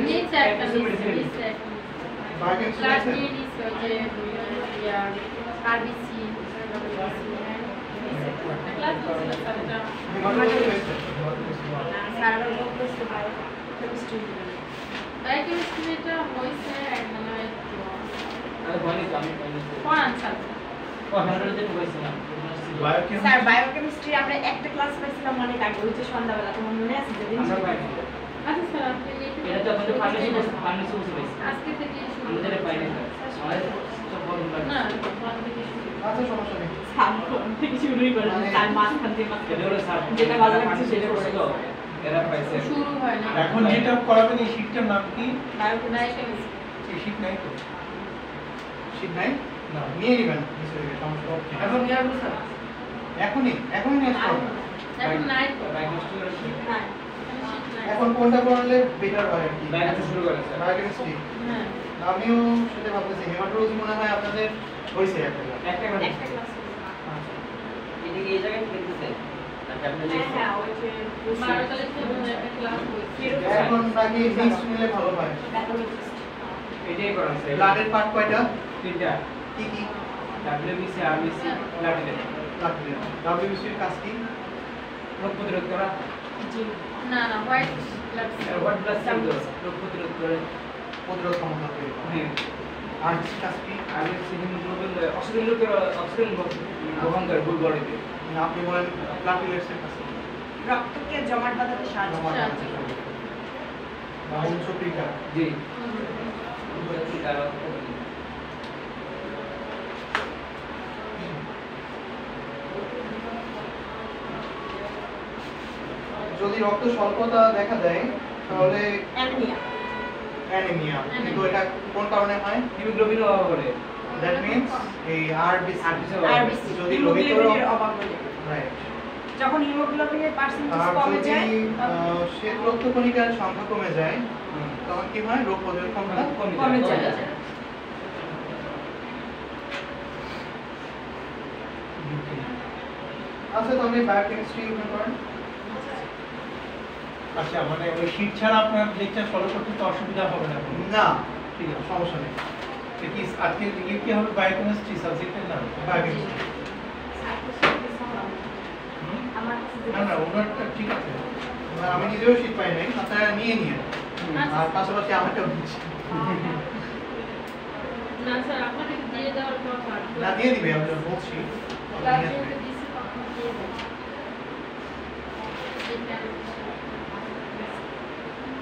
নিচে একটা নিচে বায়োকেমিস্ট্রি ক্লাস আছে নিয়ে নিচে ওই যে ইয়া আরবিসি ক্লাস নিচে সারা বলতে বায়োকেমিস্ট্রি বায়োকেমিস্ট্রিটা হইছে মানে আর বনি আমি পড়ান ছাত্র ও হান্ড্রেডে কইছিলাম বায়োকেমিস্ট্রি স্যার বায়োকেমিস্ট্রি আমরা একটা ক্লাস পাইছিলাম অনেক আগে ওই যে সন্ধ্যাবেলা তোমার মনে আছে যেদিন আমরা পাইছি আচ্ছা স্যার আপনি এটা তো আমাদের ফার্মেসি বসে পাইছি আজকে থেকে শুরু আমাদের পাইনি স্যার আমাদের সব বন্ধ না লাগে আচ্ছা সমস্যা নেই সামনে থেকে শুরুই করে তার মাঝখান থেকে এটা হলো স্যার যেটা ভালো লাগছে সেটা করছে তো এরা পাইছে শুরু হয় না এখন যেটা করাবেন এই শীটটার নাম কি? বায়োকেমিস্ট্রি এই শীট নাই তো? শীত নাই না। নিয়ে নেবেন নিশ্চয়ই সমস্যা হবে না। এখন নিয়ে আসবো স্যার এখনই নিয়ে আসতে হবে এখন নাই তো ডায়াগনস্টিক না এখন কোনটা করলে বেটার হয় আর কি ডায়াগনস্টিক শুরু করে স্যার বায়োকেমিস্ট্রি হ্যাঁ আমিও সেটা ভাবতেছি হেমাটোলজি মনে হয় আপনাদের হয়েছে একটা একটা করে একটা ক্লাস এটা কি এই জায়গায় দেখতেছে আচ্ছা আপনি দেখছেন হ্যাঁ ওই যে 12 তারিখে একটা ক্লাস হয়েছে এখন নাকি মিক্স নিলে ভালো হয় প্যাথোলজিস্ট এটাই করেন স্যার ব্লাডের পার্ট কয়টা তিনটা কি কি ডাব্লিউবিসি আরবিসি ব্লাডের লাগবে ডাব্লিউবিসির কাজ কি রোগ প্রতিরোধ করা জি না না white blood white blood cell রোগ প্রতিরোধ করে প্রতিরোধ ক্ষমতা তৈরি করে হ্যাঁ আর কাজ কি আরবিসি হিমোগ্লোবিন অক্সিজেন লোকের অক্সিজেন বহন করে ফুল বডিতে না, আপনি বলেন প্লাটিলেটসের কাজ কি রক্তকে জমাট বাঁধাতে সাহায্য জমা করে রাখতে হবে। বা উচ্চক্রিয়া জি যদি রক্ত স্বল্পতা দেখা দেয় তাহলে অ্যানিমিয়া অ্যানিমিয়া কিন্তু এটা কোন কারণে হয় হিমোগ্লোবিন অভাব হলে দ্যাট মিন্স এই আরবিসি আরবিসি যদি লোহিত হিমোগ্লোবিনের অভাব হলে রাইট যখন হিমোগ্লোবিনের পার্সেন্টেজ আর কমে যদি যায় শ্বেত রক্তকণিকার সংখ্যা কমে যায় তখন কি হয় রোগ প্রতিরোধ ক্ষমতা কমে যায় আচ্ছা তাহলে বায়োকেমিস্ট্রি ওপেন করেন আচ্ছা মানে ওই শীট ছাড়া আপনার লেকচার ফলো করতে তো অসুবিধা হবে না কোনো? না ঠিক আছে। সমস্যা নেই এটা কি আজকে কি হবে বায়োকেমিস্ট্রি সাবজেক্টের নাম? বায়োকেমিস্ট্রি আমার না না ওনারটা ঠিক আছে। আমি নিজেও শীত পাই নাই আপনারা নিয়ে নিয়ে আচ্ছা। আর পাশাপাশি আমাকেও দিচ্ছি না স্যার আপনাকে দিয়ে দেওয়ার পর না দিয়ে দিবে আমি বলছি গার্জিয়ানকে দিছি তখন দিয়ে দেব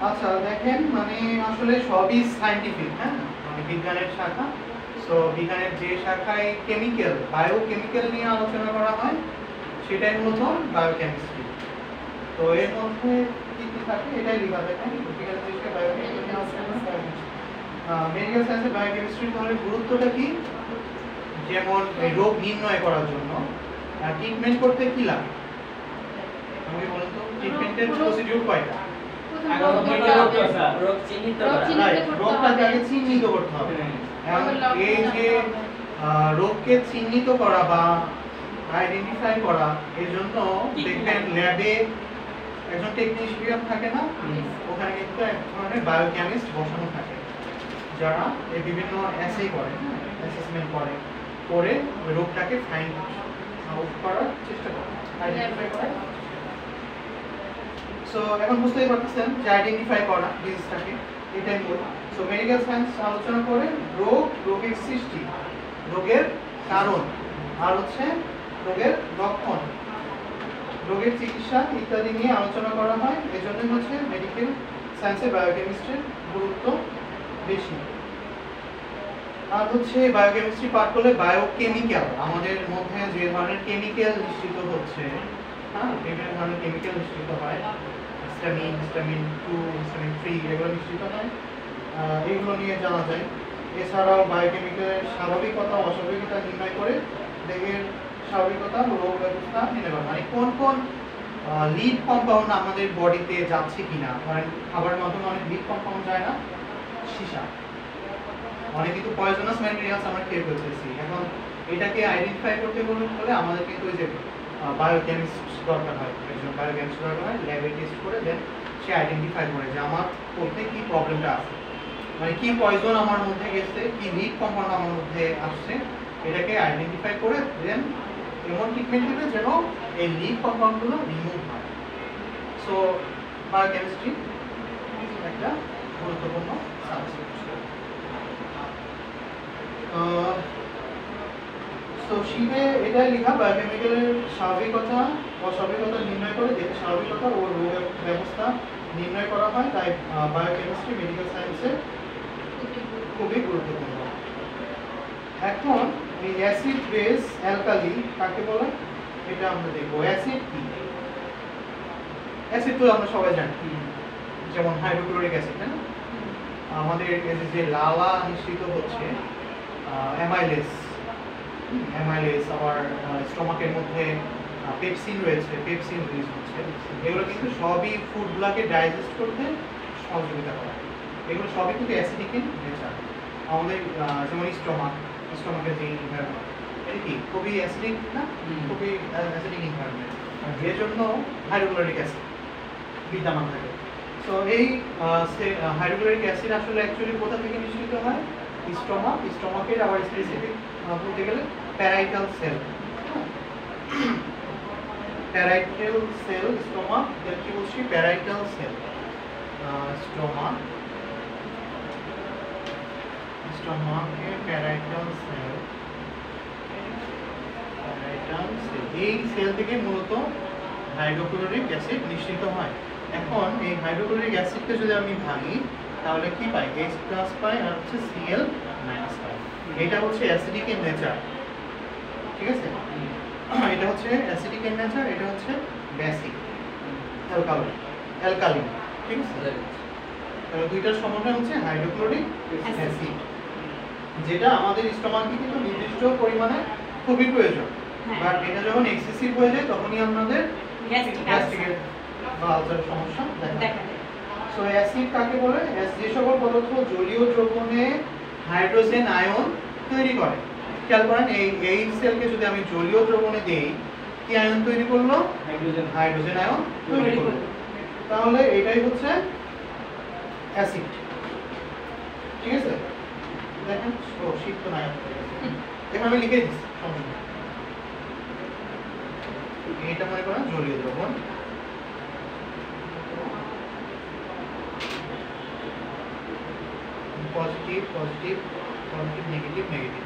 আচ্ছা দেখেন মানে আসলে সবই সায়েন্টিফিক হ্যাঁ মানে বিজ্ঞানের শাখা সো বিজ্ঞানের যে শাখায় কেমিক্যাল বায়োকেমিক্যাল নিয়ে আলোচনা করা হয় সেটাই মূলত বায়োকেমিস্ট্রি তো এর মধ্যে কি কি থাকে এটাই লেখা থাকে বিজ্ঞানের দৃষ্টিতে বায়োকেমিক্যাল নিয়ে আলোচনা করা মেডিকেল সায়েন্সের বায়োকেমিস্ট্রি তাহলে গুরুত্বটা কি যেমন এই রোগ নির্ণয় করার জন্য ট্রিটমেন্ট করতে কি লাগে আমাকে বলুন তো ট্রিটমেন্টের প্রসিডিউর কয়টা রোগ চিহ্নিত রোগ করা চিহ্নিত রাইট করতে রোগটাকে হবে। আগে চিহ্নিত করতে হবে হ্যাঁ। এখন এই যে রোগকে চিহ্নিত করা বা আইডেন্টিফাই করা এর জন্য দেখবেন ল্যাবে একজন টেকনিশিয়ান থাকে না ওখানে কিন্তু এক ধরনের বায়োকেমিস্ট বসানো থাকে যারা এই বিভিন্ন অ্যাসে করে অ্যাসেসমেন্ট করে ওই রোগটাকে ফাইন্ড আউট করার চেষ্টা করে আইডেন্টিফাই করে সো এখন বুঝতেই পারতেছেন যে আইডেন্টিফাই করা ডিজিজটাকে এটাই মূল সো মেডিকেল সায়েন্স আলোচনা করে রোগের সৃষ্টি রোগের কারণ আর হচ্ছে রোগের লক্ষণ রোগের চিকিৎসা ইত্যাদি নিয়ে আলোচনা করা হয় এজন্যই হচ্ছে মেডিকেল সায়েন্সে বায়োকেমিস্ট্রির গুরুত্ব বেশি আর হচ্ছে বায়োকেমিস্ট্রি পাঠ করলে বায়োকেমিক্যাল আমাদের মধ্যে যে ধরনের কেমিক্যাল নিঃসৃত হচ্ছে হ্যাঁ বিভিন্ন ধরনের কেমিক্যাল নিঃসৃত হয় হিস্টামিন হিস্টামিন 2 হিস্টামিন 3 এগুলো নিঃসৃত হয় এগুলো নিয়ে জানা যায় এছাড়াও বায়োকেমিক্যালের স্বাভাবিকতা অস্বাভাবিকতা নির্ণয় করে দেহের স্বাভাবিকতা রোগ ব্যবস্থা নির্ণয় করা মানে কোন কোন লিড কম্পাউন্ড আমাদের বডিতে যাচ্ছে কিনা ধরেন খাবারের মাধ্যমে অনেক লিড কম্পাউন্ড যায় না সীসা অনেক কিন্তু পয়জনাস ম্যাটেরিয়ালস আমরা খেয়ে ফেলতেছি এখন এটাকে আইডেন্টিফাই করতে হলে আমাদের কিন্তু ওই যে বায়োকেমিস্ট দরকার হয় একজন বায়োকেমিস্ট দরকার হয় ল্যাবে টেস্ট করে দেন সে আইডেন্টিফাই করে যে আমার মধ্যে কি প্রবলেমটা আছে, মানে কি পয়জন আমার মধ্যে গেছে, কি লিড কম্পাউন্ড আমার মধ্যে আসছে, এটাকে আইডেন্টিফাই করে দেন এমন ট্রিটমেন্ট দিবে যেন এই লিড কম্পাউন্ডগুলো রিমুভ হয়। সো বায়োকেমিস্ট্রি একটা গুরুত্বপূর্ণ সাবজেক্ট। তো শিবে এটা লেখা বায়োকেমিক্যালের স্বাভাবিকতা অস্বাভাবিকতা নির্ণয় করে দেখে স্বাভাবিকতা ও রোগ ব্যবস্থা নির্ণয় করা হয়, তাই বায়োকেমিস্ট্রি মেডিকেল সায়েন্সে খুবই গুরুত্বপূর্ণ। এখন এই অ্যাসিড বেস অ্যালকালি কাকে বলে এটা আমরা দেখব। অ্যাসিড কি? অ্যাসিড তো আমরা সবাই জানি, যেমন হাইড্রোক্লোরিক অ্যাসিড, তাই না? আমাদের যে লালা নিঃসৃত হচ্ছে অ্যামাইলেজ, আবার স্টোমাকের মধ্যে পেপসিন রয়েছে, পেপসিন রিলিজ হচ্ছে, এগুলো কিন্তু সবই ফুডগুলোকে ডাইজেস্ট করতে সহযোগিতা করে। এগুলো সবই কিন্তু অ্যাসিডিক ইন নেচার। আমাদের যেমন স্টোমাকের যে এনভায়রনমেন্ট, এটা কি খুবই অ্যাসিডিক না? খুবই অ্যাসিডিক এনভায়রনমেন্ট, এর জন্য হাইড্রোক্লোরিক অ্যাসিড বিদ্যমান থাকে। সো এই হাইড্রোক্লোরিক অ্যাসিড আসলে অ্যাকচুয়ালি কোথা থেকে নিঃসৃত হয়? স্টোমাকের, আবার স্পেসিফিক বলতে গেলে প্যারাইটাল সেল, স্টোমাক, কি বলছি, প্যারাইটাল সেল, স্টোমাকে প্যারাইটাল সেল, এই সেল থেকে মূলত হাইড্রোক্লোরিক অ্যাসিড নিঃসৃত হয়। এখন এই হাইড্রোক্লোরিক অ্যাসিডকে যদি আমি ভাঙি তাহলে কি পাই? H+ পাই আর হচ্ছে Cl- পাই। এটা হচ্ছে অ্যাসিডিক ইন নেচার, ঠিক আছে? এটা হচ্ছে অ্যাসিডিক ইন নেচার, এটা হচ্ছে বেসিক অ্যালকালিন, ঠিক আছে? তাহলে দুইটার সমন্বয় হচ্ছে হাইড্রোক্লোরিক অ্যাসিড, যেটা আমাদের স্টোমাকে কিন্তু নির্দিষ্ট পরিমাণে খুবই প্রয়োজন। বাট এটা যখন এক্সেসিভ হয়ে যায় তখনই আমাদের গ্যাস্ট্রিকের বা আলসারের সমস্যা দেখা দেয়। সো অ্যাসিড কাকে বলে? যে সকল পদার্থ জলীয় দ্রবণে হাইড্রোজেন আয়ন তৈরি করে। খেয়াল করেন, এই সেলকে যদি আমি জলীয় দ্রবণে দেই, কি আয়ন তৈরি করলো? হাইড্রোজেন আয়ন তৈরি করলো। তাহলে এটাই হচ্ছে অ্যাসিড, ঠিক আছে? দেখেন শীত তো নাই, এভাবে লিখে দিচ্ছি, সমস্যা নেই। এটা মনে করেন জলীয় দ্রবণ, positive positive positive negative negative.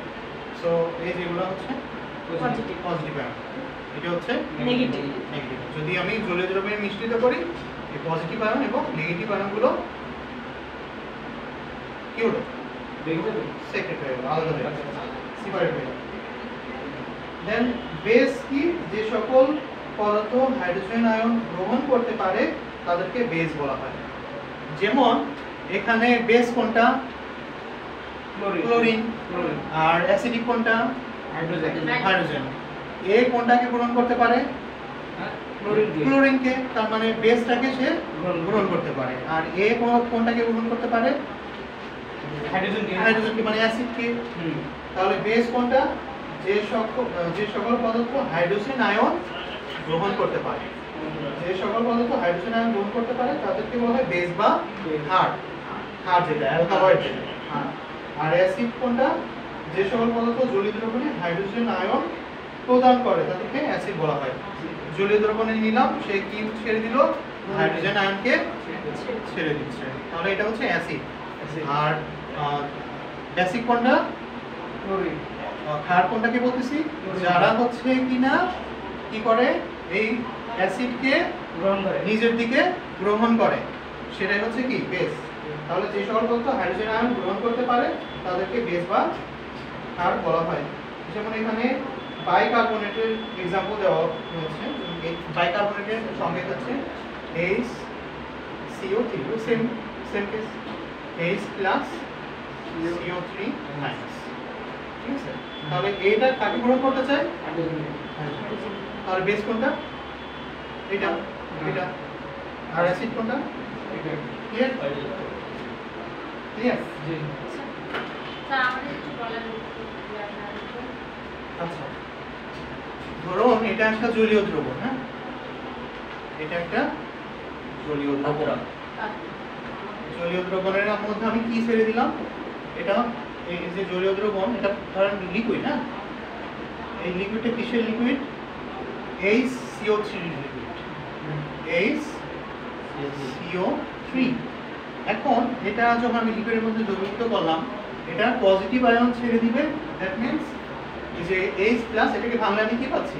So এই যেগুলো হচ্ছে পজিটিভ আয়ন, এটা হচ্ছে নেগেটিভ। যদি আমি জলীয় দ্রবণে মিশ্রিত করি, এই পজিটিভ আয়ন এবং নেগেটিভ আয়নগুলো কি হলো? সেপারেট হয়ে গেল, আলাদা হয়ে গেল, সেপারেট হয়ে গেল। দেন বেস কি? যে সকল পদার্থ হাইড্রোজেন আয়ন গ্রহণ করতে পারে তাদেরকে বেস বলা হয়। যেমন এখানে বেস কোনটা? ক্লোরিন। আর অ্যাসিডিক কোনটা? হাইড্রোজেন। এ কোনটাকে গ্রহণ করতে পারে? ক্লোরিনকে, তার মানে বেসটাকে সে গ্রহণ করতে পারে। আর এ কোনটাকে গ্রহণ করতে পারে? হাইড্রোজেনকে, মানে অ্যাসিডকে। তাহলে বেস কোনটা? যে সকল পদার্থ হাইড্রোজেন আয়ন গ্রহণ করতে পারে, যে সকল পদার্থ হাইড্রোজেন আয়ন গ্রহণ করতে পারে তাদেরকে বলা হয় বেস বা ক্ষার, যেটা অ্যালকালয়েড যেটা। আর অ্যাসিড কোনটা? যে সকল পদার্থ জলীয় দ্রবণে হাইড্রোজেন আয়ন প্রদান করে তাদেরকে অ্যাসিড বলা হয়। জলীয় দ্রবণে নিলাম, সে কি ছেড়ে দিল? হাইড্রোজেন আয়নকে ছেড়ে দিচ্ছে, তাহলে এটা হচ্ছে অ্যাসিড। আর বেসিক কোনটা? ক্লোরিন। ক্ষার কোনটাকে বলতেছি? যারা হচ্ছে কিনা কি করে? এই অ্যাসিডকে নিজের দিকে গ্রহণ করে, সেটাই হচ্ছে কি? বেস। তাহলে যে সকল পদার্থ হাইড্রোজেন আয়ন গ্রহণ করতে পারে তাদেরকে বেস বা ক্ষার বলা হয়। যেমন এখানে বাইকার্বনেটের एग्जांपल দেওয়া হয়েছে। এই বাইকার্বনেটের সংকেত হচ্ছে HCO3, same case, H+ CO3-। ঠিক আছে? তাহলে এটা কাকে গ্রহণ করতে চায়? তাহলে বেস কোনটা? এটা। আর অ্যাসিড কোনটা? ক্লিয়ার? জি। স্যার আমাদের একটু বলেন। আচ্ছা, ধরুন এটা একটা জলীয় দ্রবণ, হ্যাঁ, এটা একটা জলীয় দ্রবণ। জলীয় দ্রবণের মধ্যে আমি কি ছেড়ে দিলাম? এটা এই যে জলীয় দ্রবণ, এটা ধরেন লিকুইড, না? এই লিকুইডটা কিসের লিকুইড? HCO3 liquid, HCO3। এখন এটা যখন আমি লিকুইডের মধ্যে দ্রবীভূত করলাম, এটা পজিটিভ আয়ন ছেড়ে দিবে। দ্যাট মিন্স এই যে H প্লাস, এটাকে ভাঙলে আমি কি পাচ্ছি?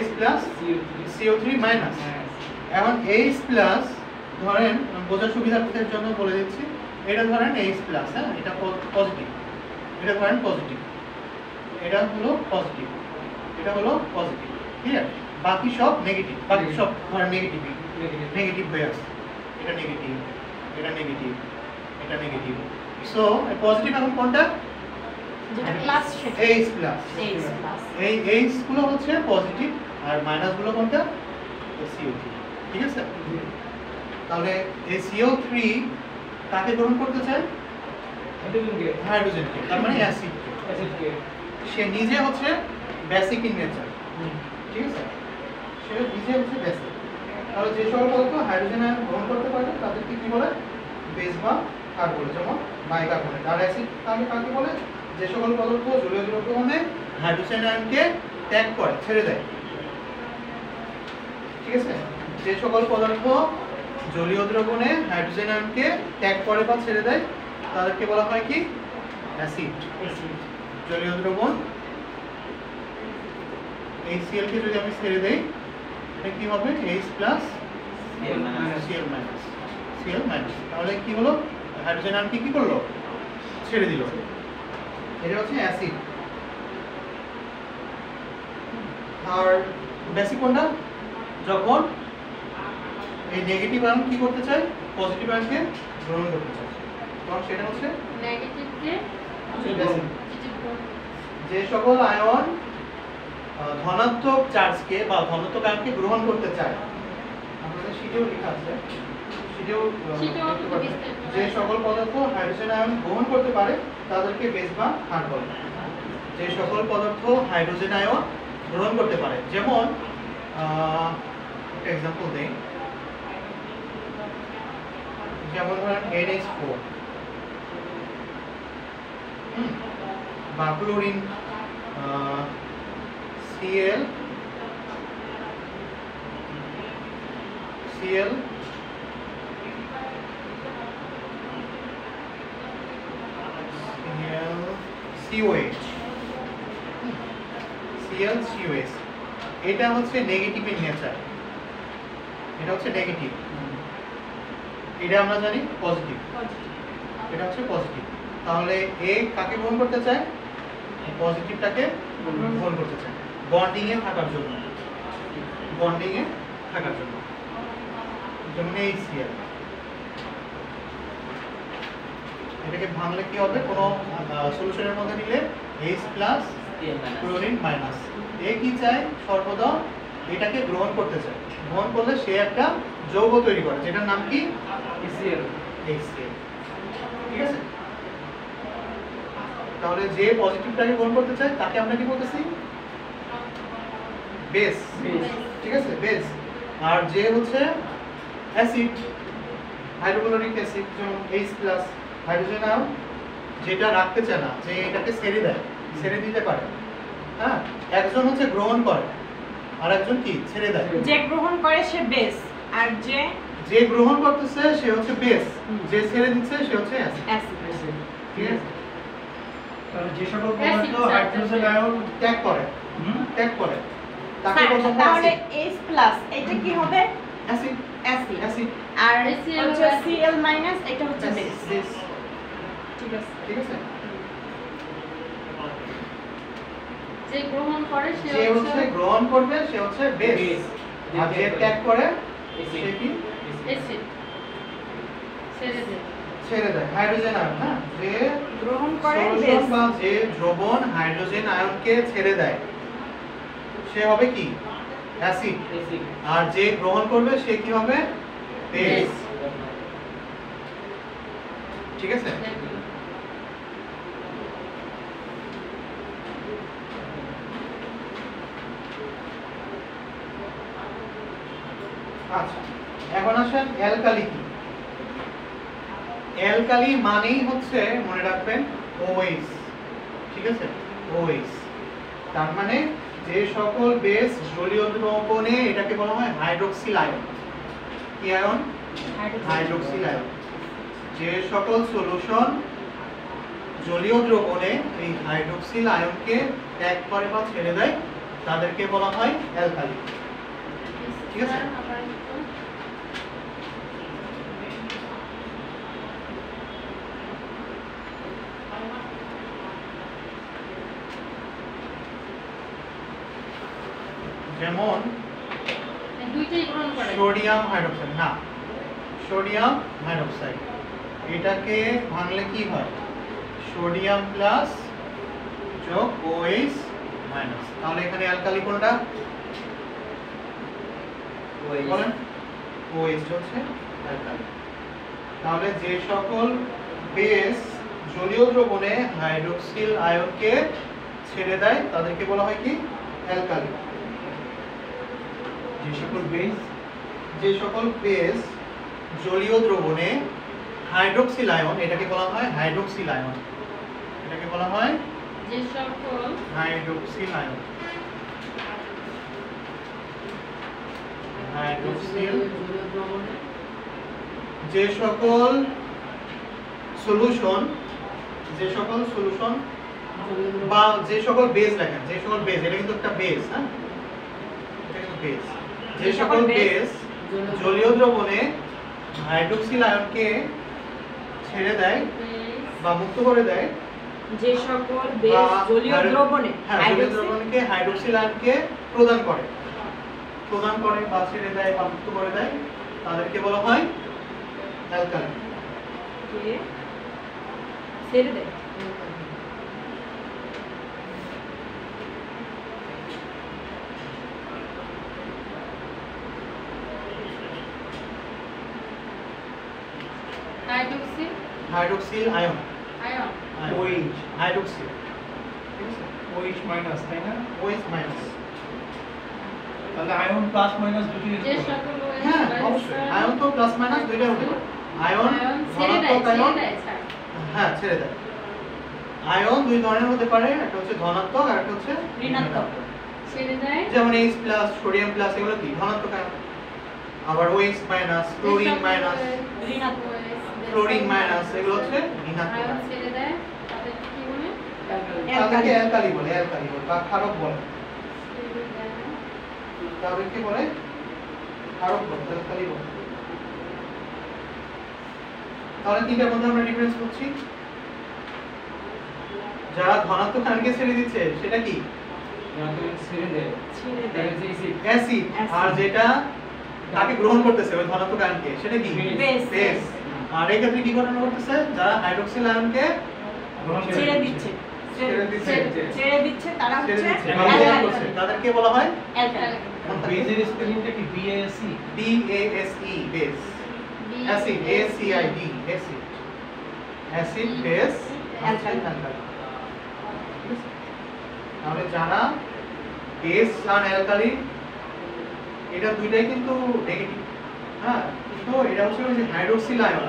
H plus CO3 minus. এখন H প্লাস ধরেন বোঝার সুবিধার্থের জন্য বলে দিচ্ছি, এটা ধরেন H প্লাস, হ্যাঁ, এটা পজিটিভ, এটা ধরেন পজিটিভ, এটা হলো পজিটিভ, এটা হলো পজিটিভ, ক্লিয়ার? বাকি সব নেগেটিভ, বাকি সব ধরেন নেগেটিভ নেগেটিভ হয়ে আসছে। এটা নেগেটিভ, এটা নেগেটিভ, এটা নেগেটিভ। সো পজিটিভ এখন কোনটা? যেটা প্লাস সেটা H প্লাস। H plus. এই H গুলো হচ্ছে পজিটিভ আর মাইনাস গুলো কোনটা? CO3, ঠিক আছে? তাহলে এই CO3 কাকে গ্রহণ করতে চায়? হাইড্রোজেনকে, তার মানে অ্যাসিডকে। সে নিজে হচ্ছে বেসিক ইন নেচার, ঠিক আছে? সে নিজে হচ্ছে বেসিক। তাহলে যে সকল পদার্থ হাইড্রোজেন আয়ন গ্রহণ করতে পারে তাদেরকে কি বলে? বেস বা ক্ষার বলে, যেমন বাইকার্বনেট। আর অ্যাসিড কাকে বলে? যে সকল পদার্থ জলীয় দ্রবণে হাইড্রোজেন আয়নকে ত্যাগ করে, ছেড়ে দেয়, ঠিক আছে? যে সকল পদার্থ জলীয় দ্রবণে হাইড্রোজেন আয়নকে ত্যাগ করে বা ছেড়ে দেয় তাদেরকে বলা হয় কি? অ্যাসিড। জলীয় দ্রবণ HCl কে যদি আমি ছেড়ে দেই, এটা কি হবে? H plus Cl minus, Cl minus. তাহলে কি হলো? হাইড্রোজেন আয়নকে কি করলো? ছেড়ে দিল। এটা হচ্ছে অ্যাসিড। আর বেসিক কোনটা? যখন এই নেগেটিভ আয়ন কি করতে চায়? পজিটিভ আয়নকে গ্রহণ করতে চায়, তখন সেটা হচ্ছে নেগেটিভকে বেসিক। যে সকল আয়ন ধনাত্মক চার্জকে বা ধনাত্মক আয়নকে গ্রহণ করতে চায়, আমাদের শীটেও লেখা আছে, শীটেও দেখতে পাচ্ছেন, যে সকল পদার্থ হাইড্রোজেন আয়ন গ্রহণ করতে পারে তাদেরকে বেস বা ক্ষার বলে। যে সকল পদার্থ হাইড্রোজেন আয়ন গ্রহণ করতে পারে, যেমন একটা এক্সাম্পল দেই, যেমন ধরেন NH4 বা ক্লোরিন Cl COH, ClCOH, এটা হচ্ছে নেগেটিভ ইন নেচার, এটা হচ্ছে নেগেটিভ, এটা আমরা জানি পজিটিভ, এটা হচ্ছে পজিটিভ। তাহলে এ কাকে গ্রহণ করতে চায়? পজিটিভটাকে গ্রহণ করতে চায় বন্ডিং এ থাকার জন্য, বন্ডিং এ থাকার জন্য। যেমন HCl, এটাকে ভাঙলে কি হবে? কোনো সলিউশনের মধ্যে নিলে H প্লাস ক্লোরিন মাইনাস। এ কি চায়? সর্বদা এটাকে গ্রহণ করতে চায়। গ্রহণ করলে সে একটা যৌগ তৈরি করে, যেটার নাম কি? HCl, ঠিক আছে? তাহলে যে পজিটিভটাকে গ্রহণ করতে চায় তাকে আমরা কি বলতেছি? বেস, ঠিক আছে? বেস। আর যে হচ্ছে অ্যাসিড, হাইড্রোক্লোরিক অ্যাসিড, যেমন H প্লাস, হাইড্রোজেন আয়ন যেটা রাখতে চায় না, যে এটাকে ছেড়ে দেয়, ছেড়ে দিতে পারে, হ্যাঁ? একজন হচ্ছে গ্রহণ করে আর একজন কি? ছেড়ে দেয়। যে গ্রহণ করে সে বেস, আর যে গ্রহণ করতেছে সে হচ্ছে বেস, যে ছেড়ে দিচ্ছে সে হচ্ছে অ্যাসিড, অ্যাসিড। ঠিক আছে? তাহলে যে সকল পদার্থ হাইড্রোজেন আয়ন ত্যাগ করে, তাকে প্রথম তাহলে H প্লাস এটা কি হবে? Acid, acid. অ্যাসিড, আর HCl হচ্ছে Cl মাইনাস এটা হচ্ছে বেস। বেস, ঠিক আছে। ঠিক আছে? যে গ্রহণ করে সে যে হচ্ছে গ্রহণ করবে সে হচ্ছে বেস, আর যে ত্যাগ করে সে কি? অ্যাসিড ছেড়ে দেয় হাইড্রোজেন আয়ন, হ্যাঁ? যে গ্রহণ করে সলিউশন বেস। বা যে দ্রবণ হাইড্রোজেন আয়নকে ছেড়ে দেয় সে হবে কি? অ্যাসিড। আর যে গ্রহণ করবে সে কি হবে? বেস, ঠিক আছে? আচ্ছা, এখন আসেন অ্যালকালি কি? অ্যালকালি মানেই হচ্ছে মনে রাখবেন OH, ঠিক আছে? OH তার মানে যে সকল বেস জলীয় দ্রবণে এটাকে বলা হয় হাইড্রোক্সিল আয়ন। কি আয়ন? Hydroxyl ion. যে সকল সলিউশন জলীয় দ্রবণে এই হাইড্রোক্সিল আয়নকে ত্যাগ করে বা ছেড়ে দেয় তাদেরকে বলা হয় অ্যালকালি। ঠিক আছে? যেমন দুইটাই গ্রহণ করে। সোডিয়াম হাইড্রোক্সাইড, না সোডিয়াম হাইড্রোক্সাইড এটাকে ভাঙলে কি হয়? সোডিয়াম প্লাস যোগ OH মাইনাস। তাহলে এখানে অ্যালকালি কোনটা বলেন? OH হচ্ছে অ্যালকালি। তাহলে যে সকল বেস জলীয় দ্রবণে হাইড্রোক্সিল আয়নকে ছেড়ে দেয় তাদেরকে বলা হয় কি? অ্যালকালি। যে সকল বেস জলীয় দ্রবণে হাইড্রোক্সিল আয়ন এটাকে বলা হয় হাইড্রোক্সিল আয়ন। এটাকে বলা হয় যে সকল হাইড্রোক্সিল আয়ন। হাইড্রোক্সিল যে সকল সলিউশন বা যে সকল বেস লেখেন, যে সকল বেস, এটা কিন্তু একটা বেস, হ্যাঁ এটা কিন্তু বেস। যে সকল বেস জলীয় দ্রবণে হাইড্রোক্সিল আয়নকে ছেড়ে দেয় বা মুক্ত করে দেয়, যে সকল বেস জলীয় দ্রবণে দ্রবণকে হাইড্রোক্সিল আয়নকে প্রদান করে বা ছেড়ে দেয় বা মুক্ত করে দেয় তাদেরকে বলা হয় অ্যালকালি। কে ছেড়ে দেয় hydroxyl ion, ion OH hydroxyl, OH minus, তাই না? OH minus. তাহলে আয়ন প্লাস মাইনাস দুটোই যে হতে পারে। সকল হ্যাঁ অবশ্যই আয়ন তো প্লাস মাইনাস দুইটাই হতে পারে। আয়ন ছেড়ে দেয়, ধনাত্মক আয়ন, ছেড়ে দেয়, ছাড়। হ্যাঁ ছেড়ে দেয়। আয়ন দুই ধরনের হতে পারে, একটা হচ্ছে ধনাত্মক আর একটা হচ্ছে ঋণাত্মক। ছেড়ে দেয়। যেমন H প্লাস, সোডিয়াম প্লাস এগুলো কি ধনাত্মক আয়ন। আবার OH মাইনাস, ক্লোরিন মাইনাস, ঋণাত্মক। ক্লোরিন মাইনাস এগুলো হচ্ছে ঋণাত্মক আয়ন আয়ন। ছেড়ে দেয়, তাদেরকে কি বলে? তাদেরকে অ্যালকালি বলে, বা ক্ষারক বলে। ছেড়ে দেয়। তাদেরকে বলে ক্ষারক বলে, অ্যালকালি বলে। তাহলে তিনটার মধ্যে আমরা ডিফারেন্স করছি। যারা ধনাত্মক আয়নকে ছেড়ে দিচ্ছে সেটা কি? ছেড়ে দেয়। ছেড়ে দেয় অ্যাসিড। আর যেটা তাকে গ্রহণ করতেছে ওই ধনাত্মক আয়নকে সেটা কি? বেস। বেস। আর এই ক্ষেত্রে কি ঘটনা ঘটতেছে? যারা হাইড্রোক্সিল আয়নকে ছেড়ে দিচ্ছে ছেড়ে দিচ্ছে তারা ছেড়ে হচ্ছে দিচ্ছে বা গ্রহণ করছে তাদেরকে বলা হয় অ্যালকালি। বেজের স্পেলিংটা কি? BASE? BASE, base. Acid, ACID, acid. Acid, base, alkali. Alkali. তাহলে যারা বেস আর অ্যালকালি এটা দুইটাই কিন্তু নেগেটিভ, হ্যাঁ কিন্তু এটা হচ্ছে ওই যে হাইড্রোক্সিল আয়ন,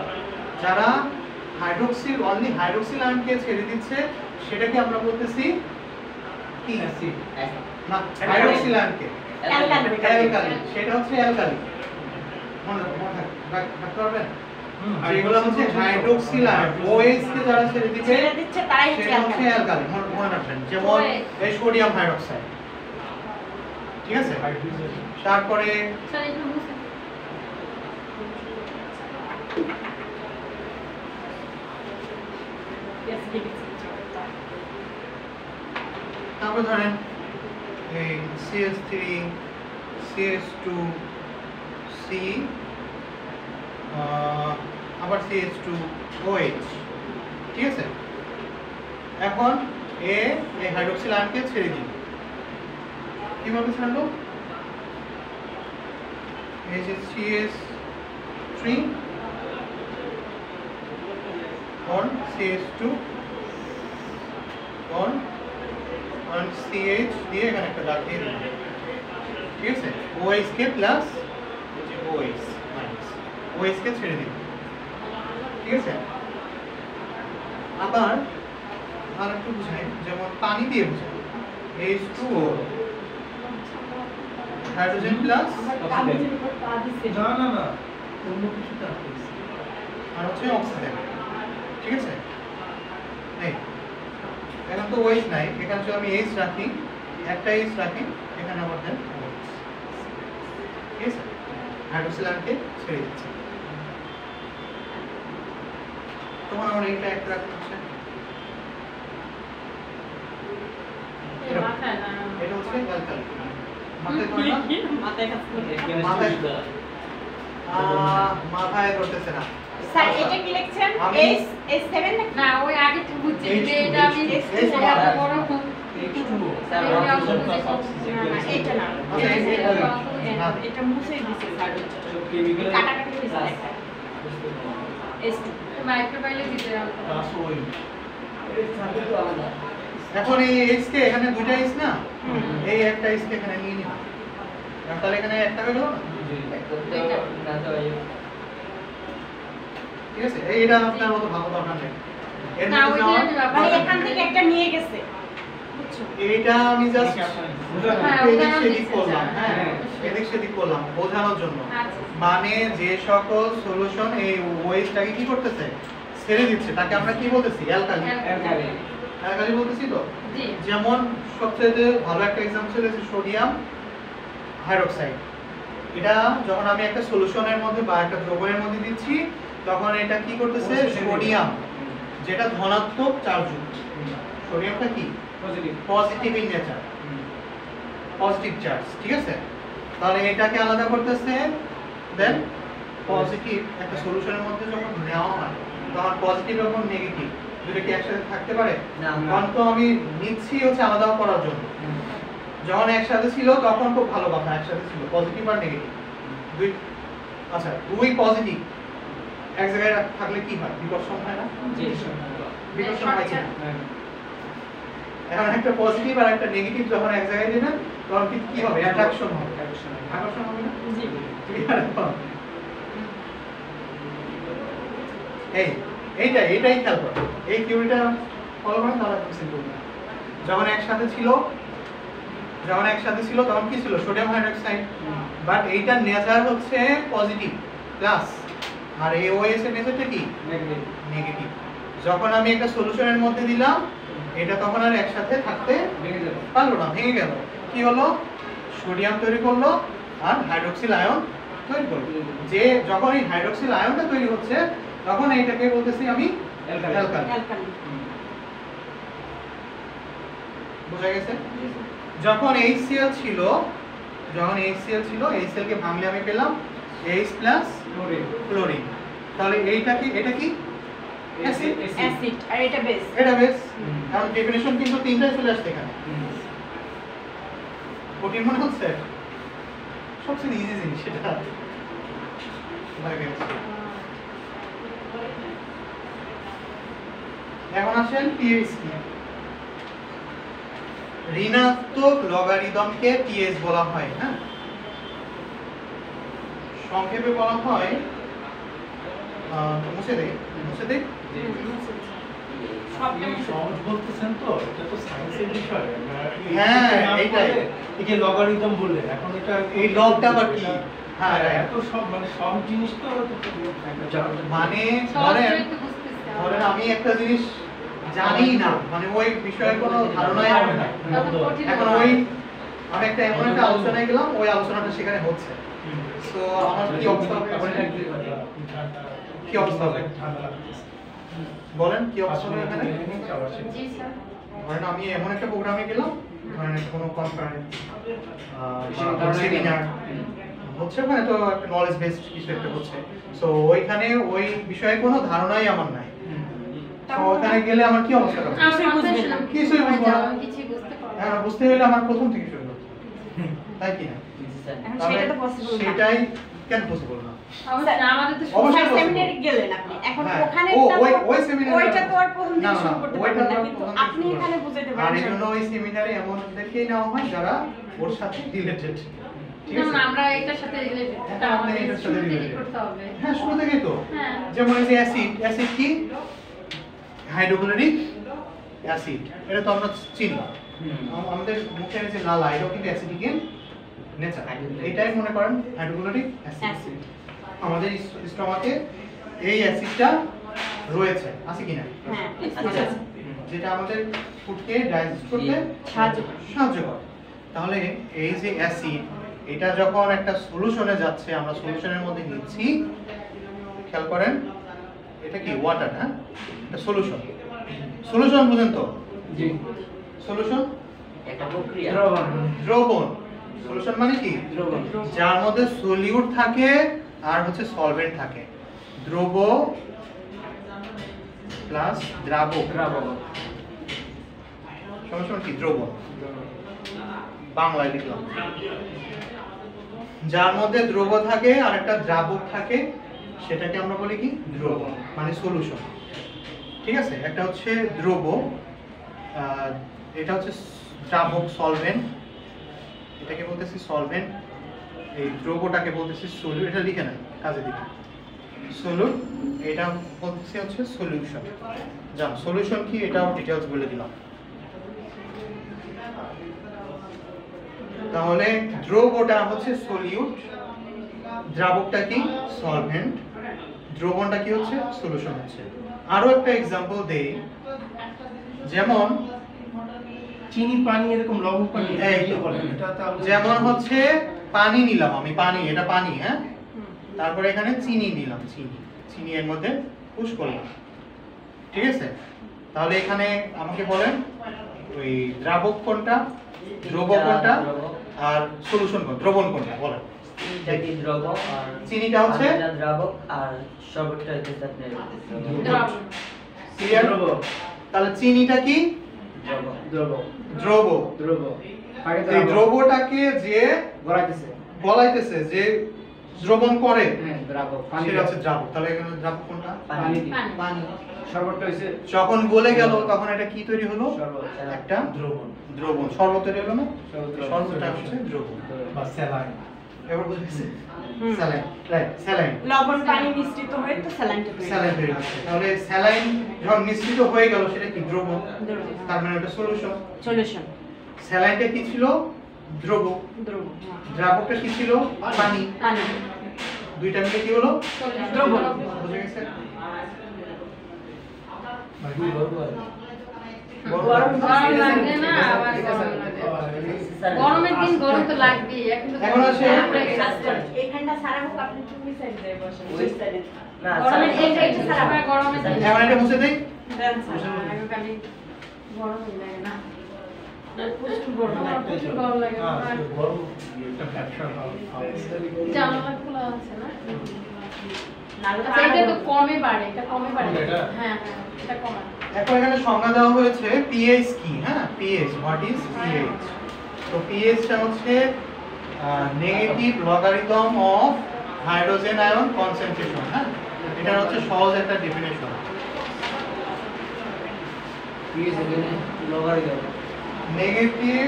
যারা হাইড্রোক্সিল অনলি হাইড্রোক্সিল আয়নকে ছেড়ে দিচ্ছে সেটাকে আমরা বলতেছি কি? অ্যাসিড। না, হাইড্রোক্সিল আয়নকে অ্যালকালি। সেটা হচ্ছে অ্যালকালি। মনে রাখতে পারবেন? যেগুলো হচ্ছে হাইড্রোক্সিল আয়ন, OH কে যারা ছেড়ে দিচ্ছে ছেড়ে দিচ্ছে তারাই হচ্ছে সেটা হচ্ছে অ্যালকালি। অ্যালকালি। মনে রাখবেন, যেমন এই সোডিয়াম হাইড্রোক্সাইড, ঠিক আছে? তারপরে স্যার একটু বুঝতে তারপর ধরেন এই CH3, CH2, C, আবার CH2, OH, ঠিক আছে? এখন এই হাইড্রোক্সিল আয়নকে ছেড়ে দিন। কিভাবে ছাড়লো? এই যে CH3 on CH2 on CH দিয়ে এখানে একটা দাগ দিয়ে দিন, ঠিক আছে? OH k plus OH minus. OS কে ছেড়ে দিবে, ঠিক আছে? আবার আর একটু বুঝাই, যেমন পানি দিয়ে বুঝাই, H2O হাইড্রোজেন প্লাস আমার কাগজের উপর পা দিছে। না না না অন্য কিছুতে আছে। আর হচ্ছে অক্সিজেন, ঠিক আছে? এই এখন তো ওএইচ নাই, এখানে যদি আমি এইচ রাখি, একটা এইচ রাখি, এখানে আবার দেন OH, ঠিক আছে? হাইড্রোক্সিল আয়নকে ছেড়ে দিচ্ছে। তখন আমার এইটা একটা রাখতে হচ্ছে, মাথায় না এটা হচ্ছে অ্যালকালি। মাথায় করে না? মাথায় কাজ করে। মাথায় মাথায় ধরতেছে না। স্যার এটা কি লিখছেন? আমি- S7 নাকি? না ওই আগে তো বুঝছি যে এটা আমি H2O এত বড় H2O স্যার, স্যার এটা অক্সিজেন বুঝে প্লাস বুঝে অক্সিজেন। না, এটা না। আচ্ছা, না। এটা মুছে দিছে স্যার ওইটা। কেমিক্যাল কাটাকাটি হয়েছে একটা। S2 মাইক্রোবায়োলজিতে প্লাস ওই এখন এই এইচ কে এখানে দুইটা এইচ না, এই একটা এইচ কে এখানে নিয়ে নিলাম, তাহলে এখানে একটা হয়ে গেল না? ঠিক আছে? এইটা আপনার মতো ভালো দরকার নেই। এর না মধ্যে ওইটা যাওয়ার- মানে এখান থেকে একটা নিয়ে গেছে। বুঝছো? এইটা আমি জাস্ট হ্যাঁ, এদিক উদাহরণ সেদিক দিচ্ছেন, করলাম, স্যার। হ্যাঁ এদিক সেদিক করলাম বোঝানোর জন্য। আচ্ছা। মানে যে সকল সলিউশন এই ওএইচটাকে কি করতেছে, ছেড়ে দিচ্ছে, তাকে আমরা কি বলতেছি? অ্যালকালি। অ্যালকালি অ্যালকালি বলতেছি তো। জি যেমন সবচেয়ে ভালো একটা এক্সাম্পল হচ্ছে সোডিয়াম হাইড্রোক্সাইড। এটা যখন আমি একটা সলিউশনের মধ্যে বা একটা দ্রবণের মধ্যে দিচ্ছি, তখন এটা কি করতেছে? সোডিয়াম, যেটা ধনাত্মক চার্জযুক্ত। সোডিয়ামটা কি? Positive positive in nature, positive charge, ঠিক আছে? তাহলে এটাকে আলাদা করতেছে, দেন পজিটিভ একটা সলিউশনের মধ্যে যখন নেওয়া হয়, তখন পজিটিভ এবং নেগেটিভ দুটো কি একসাথে থাকতে পারে? না। কারণ তো আমি নিচ্ছি হচ্ছে আলাদা করার জন্য। যখন একসাথে ছিল তখন খুব ভালো কথা, একসাথে ছিল পজিটিভ আর নেগেটিভ দুই। আচ্ছা, দুই পজিটিভ এক জায়গায় থাকলে কি হয়? বিকর্ষণ হয় না? বিকর্ষণ হয় কিনা? এখন একটা পজিটিভ আর একটা নেগেটিভ যখন এক জায়গায় দিবেন, তখন কি হবে? অ্যাট্রাকশন হবে, আকর্ষণ হবে না? জি। Clear এখন? এইটাই খেয়াল করো, এই থিওরিটা ফলো করেন তাহলে খুব সিম্পল। যখন একসাথে ছিল তখন কি ছিল? সোডিয়াম হাইড্রোক্সাইড, বাট এইটার নেচার হচ্ছে পজিটিভ প্লাস, আর এই ওএস এর নেচারটা কি? Negative negative. যখন আমি একটা সলিউশনের মধ্যে দিলাম, এটা তখন আর একসাথে থাকতে ভেঙে যাবে পারলো না, ভেঙে গেল। কি হলো? সোডিয়াম তৈরি করলো আর হাইড্রোক্সিল আয়ন তৈরি করলো। যে যখন এই হাইড্রোক্সিল আয়নটা তৈরি হচ্ছে, তখন এইটাকে বলতেছি আমি অ্যালকালি অ্যালকালি। অ্যালকালি। বোঝা গেছে? যখন HCl ছিল, HCl কে ভাঙলে আমি পেলাম H প্লাস ক্লোরিন ক্লোরিন। তাহলে এটা কি? অ্যাসিড। অ্যাসিড আর এটা বেস। এটা বেশ, কারণ ডেফিনিশন কিন্তু তিনটাই চলে আসছে এখানে। কঠিন মনে হচ্ছে? সবচেয়ে ইজি জিনিস এটা। এখন আসেন pH কি? ঋণাত্মক লগারিদমকে pH বলা হয়, হ্যাঁ? সংক্ষেপে বলা হয়, মুছে দেই আপনি সহজ বলতেছেন তো, এটা তো সায়েন্সের বিষয়। হ্যাঁ, এইটাই। এই যে লগারিদম বললেন, এখন এটা এই লগটা আবার কি? হ্যাঁ, এত সব মানে সব জিনিস তো মানে সহজে ধরেন একটু বুঝতেছি ধরেন আমি একটা জিনিস জানি না, মানে ওই বিষয়ে কোনো ধারণাই আমার নাই। তখন কঠিন এখন হবে। ওই আমি এমন একটা আলোচনায় গেলাম, ওই আলোচনাটা সেখানে হচ্ছে, তো আমার কি অবস্থা হবে? কি অবস্থা হবে? বলেন কি অবস্থা হবে এখানে? জি স্যার ধরেন আমি এমন একটা প্রোগ্রামে গেলাম, ধরেন কোনো কনফারেন্স সেমিনার হচ্ছে, ওখানে তো একটা নলেজ বেসড কিছু একটা হচ্ছে, সো ওইখানে ওই বিষয়ে কোনো ধারণাই আমার নাই। তো ওখানে গেলে আমার কি অবস্থা হবে? আমি বুঝবেন না কিছুই বুঝবো না। আমি কিছুই বুঝতে পারবো না। হ্যাঁ, বুঝতে হলে আমার প্রথম থেকে শুরু করতে হবে, তাই কি না? এখন তাহলে সেটা তো পসিবল না। সেটাই কেন পসিবল না? অবশ্যই না, আমাদের তো অবশ্যই স্যার possible। সেমিনারে গেলেন আপনি। এখন হ্যাঁ, ওখানে ওই সেমিনারে ওইটা তো আর প্রথম না, থেকে না, শুরু করতে ওইটা পারবেন না, তো কিন্তু প্রথম থেকে আপনি শুরু এখানে করা। বুঝাইতে আর পারেন। এই জন্য ওই সেমিনারে এমনদেরকেই নেওয়া হয় যারা ওর সাথে রিলেটেড, ঠিক না, আছে? না, আমরা এটার সাথে রিলেটেড এটা আপনি এটার সাথে related। করতে হবে। হ্যাঁ শুরু থেকেই তো হ্যাঁ। যেমন এই যে অ্যাসিড কি হাইড্রোক্লোরিক অ্যাসিড, এটা তো আমরা চিনি। আমাদের মুখে যে লালা এটাও কিন্তু অ্যাসিডিক ইন নেচার, এটাই মনে করেন হাইড্রোক্লোরিক অ্যাসিড। আমাদের স্টমাকে এই অ্যাসিডটা রয়েছে, আছে কিনা? হ্যাঁ আচ্ছা। যেটা আমাদের ফুডকে ডাইজেস্ট করতে সাহায্য করে। তাহলে এই যে অ্যাসিড, এটা যখন একটা সলিউশনে যাচ্ছে, আমরা সলিউশনের মধ্যে নিচ্ছি, খেয়াল করেন এটা কি ওয়াটার, হ্যাঁ এটা সলিউশন। সলিউশন বুঝেন তো? জি সলিউশন একটা প্রক্রিয়া। দ্রবণ। সলিউশন মানে কি? দ্রবণ। যার মধ্যে সলিউট থাকে আর হচ্ছে সলভেন্ট থাকে। দ্রব প্লাস দ্রাবক। সমান কি? দ্রবণ। বাংলায় লিখলাম। যার মধ্যে দ্রব থাকে আর একটা দ্রাবক থাকে, সেটাকে আমরা বলি কি? দ্রবণ, মানে সলিউশন। ঠিক আছে, একটা হচ্ছে দ্রব, এটা হচ্ছে দ্রাবক সলভেন্ট, এটাকে বলতেছি সলভেন্ট, এই দ্রবটাকে বলতেছি সলিউট। এটা লিখে নেন কাজে দিকে, সলিউট, এটা বলতেছি হচ্ছে সলিউশন। জান সলিউশন কি এটাও ডিটেইলস বলে দিলাম। তাহলে দ্রবটা হচ্ছে সলিউট, দ্রাবকটা কি? সলভেন্ট, দ্রবণটা কি হচ্ছে? সলিউশন হচ্ছে। আরো একটা एग्जांपल দেই, যেমন চিনি পানি এরকম লবণ পানি এই তো। এটা তাহলে যেমন হচ্ছে পানি নিলাম আমি, পানি, এটা পানি, হ্যাঁ, তারপরে এখানে চিনি নিলাম, চিনি এর মধ্যে পুশ করলাম, ঠিক আছে। তাহলে এখানে আমাকে বলেন ওই দ্রাবক কোনটা, দ্রবক কোনটা, আর সলিউশন কোনটা, দ্রবণ কোনটা বলেন। চিনিটা কি দ্রবক আর চিনিটা হচ্ছে পানিটা দ্রাবক আর শরবতটা হচ্ছে আপনার দ্রব। ক্লিয়ার? তাহলে চিনিটা কি? দ্রবক। দ্রব। এই দ্রবটাকে যে গলাইতেছে, যে দ্রবণ করে, সেটা হচ্ছে দ্রাবক। তাহলে এখানে দ্রাবক কোনটা? পানি। পানি। শরবতটা হইছে যখন গলে গেল তখন এটা কি তৈরি হলো? শরবত। একটা দ্রবণ দ্রবণ। শরবত তৈরি হলো না? শরবত। শরবতটা হচ্ছে দ্রবণ। বা স্যালাইন। এবার বুঝেছে? Saline, right, saline. লবণ পানি মিশ্রিত হয়ে তো স্যালাইনটা তৈরি হয়। স্যালাইন তৈরি হচ্ছে। তাহলে স্যালাইন যখন মিশ্রিত হয়ে গেল সেটা কি? দ্রবণ। তার মানে ওটা সলিউশন। সলিউশন। স্যালাইনটা কি ছিল? দ্রবক। দ্রবণ। দ্রাবকটা কি ছিল? পানি। পানি। দুইটা মিলে কি হলো? দ্রবণ। বুঝে গেছে? গরম লাগবে না, আবার গরম লাগে। গরমের দিন গরম তো লাগবেই। এখন আসে এখানটা সারা হোক, আপনি চুপি সাইড দিয়ে বসেন। ওই সাইডে না গরমের সারা- এইটা সারা গরমের দিন। এখন এটা মুছে দেই। দেন স্যার। আমি খালি গরম লাগে না। প্রচুর গরম লাগে, প্রচুর গরম লাগে। আর গরম একটা ব্যবসা জানালা খোলা আছে না? নাহলে তো আচ্ছা, এটা আরো তো কমে বাড়ে, এটা কমে বাড়ে। এটা? হ্যাঁ, এটা কমে। এখন এখানে সংজ্ঞা দেওয়া হয়েছে পিএইচ কি, হ্যাঁ, পিএইচ, হোয়াট ইজ পিএইচ। তো পিএইচটা হচ্ছে negative logarithm of hydrogen ion concentration, হ্যাঁ, এটা হচ্ছে সহজ একটা definition. Negative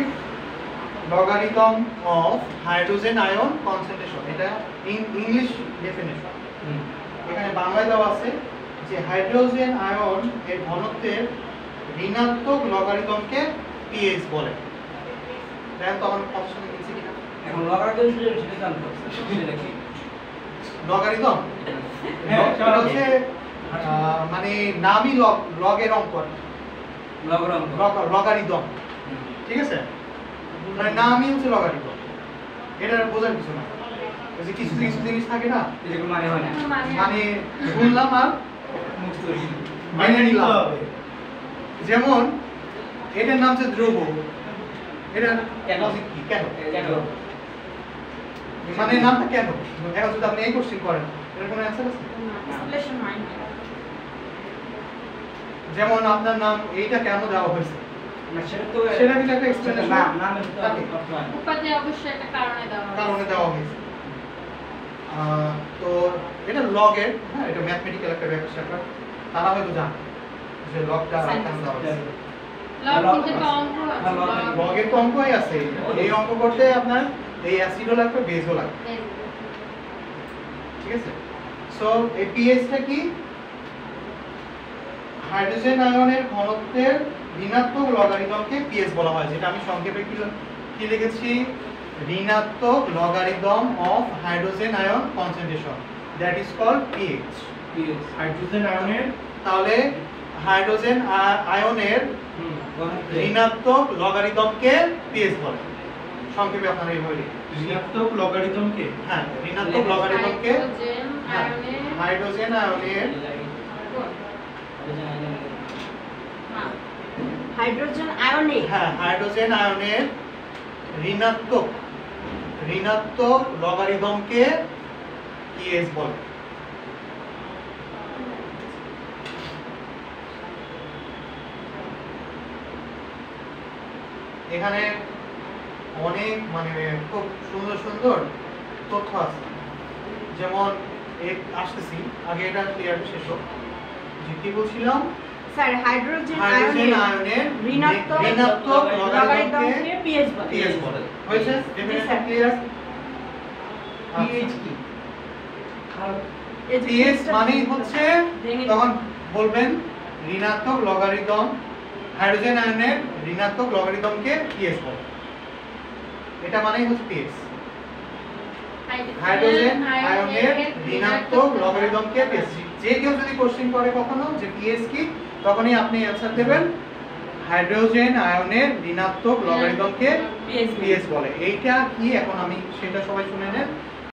logarithm of hydrogen ion concentration, এটা ইংলিশ ডেফিনেশন। এখানে বাংলায় দেওয়া আছে যে হাইড্রোজেন আয়ন এর ঘনত্বের ঋণাত্মক লগারিদমকে পিএইচ বলে। দেখেন তো আমার অপশন নিচে কিনা এখন লগারিদম সেটা জানতে হবে সেটা কি লগারিদম। হ্যাঁ, এটা হচ্ছে মানে নামই লগের অঙ্ক, লগারিদম, ঠিক আছে, মানে নামই হচ্ছে লগারিদম। এটা বোঝার কিছু না, ওই যে কিছু কিছু জিনিস থাকে না, এরকম মানে হয় না মানে শুনলাম আর মেনে নিলাম। যেমন এটার নাম হচ্ছে দ্রব, এটা লজিক কি, কেন, মানে নামটা কেন? এখন যদি আপনি এই কোশ্চেন করেন এর কোনো অ্যানসার আছে? এক্সপ্লেনেশন হয় না। যেমন আপনার নাম এইটা কেন দেওয়া হয়েছে, না সেটা তো সেটা কিন্তু একটা এক্সপ্লেনেশন নামের তো থাকে, উপাধি অবশ্যই একটা কারণে দেওয়া হয়। কারণে দেওয়া হয়েছে। তো এটা লগের, হ্যাঁ, এটা ম্যাথমেটিক্যাল একটা ব্যাপার, তারা হয়তো জানে যে লগটা কেন দেওয়া হয়েছে। লগ কিন্তু একটা অঙ্ক আছে। লগের তো অঙ্কই আছে, এই অঙ্ক করতে আপনার এই অ্যাসিডও লাগবে বেসও লাগবে, ঠিক আছে? সো এই পিএইচটা কি? হাইড্রোজেন আয়নের ঘনত্বের ঋণাত্মক লগারিদমকে পিএইচ বলা হয়, যেটা আমি সংক্ষেপে কি লিখেছি, ঋণাত্মক logarithm of hydrogen ion concentration, that is called pH. Hydrogen আয়নের তাহলে হাইড্রোজেন আয়নের ঋণাত্মক লগারিদমকে পিএইচ বলে, সংক্ষেপে আপনারা এইভাবে লিখবেন। ঋণাত্মক লগারিদমকে, হ্যাঁ, ঋণাত্মক লগারিদমকে হাইড্রোজেন আয়নের হাইড্রোজেন আয়নে হ্যাঁ, হাইড্রোজেন আয়নের ঋণাত্মক লগারিদমকে পিএইচ বলে। এখানে অনেক মানে খুব সুন্দর সুন্দর তথ্য আছে, যেমন আসতেছি, আগে এটা ক্লিয়ার শেষ হোক। যে কি বলছিলাম, স্যার হাইড্রোজেন হাইড্রোজেন আয়নের আয়নের ঋণাত্মক লগারিদমকে লগারিদমকে পিএইচ বলে। পিএইচ বলে। হয়েছে? Definition sir. ক্লিয়ার? পিএইচ কি? এই যে পিএইচ পিএইচটা মানেই হচ্ছে, ভেঙে তখন বলবেন ঋণাত্মক লগারিদম, হাইড্রোজেন আয়নের ঋণাত্মক লগারিদমকে পিএইচ বলে, এটা মানেই হচ্ছে পিএইচ। হাইড্রোজেন আয়নের ঋণাত্মক লগারিদমকে পিএইচ। যে কেউ যদি কোশ্চেন করে কখনো যে পিএইচ কি, তখনই আপনি অ্যানসার দেবেন হাইড্রোজেন আয়নের ঋণাত্মক লগারিদমকে পিএইচ পিএইচ বলে। এইটা কি এখন আমি সেটা সবাই শুনে নেন।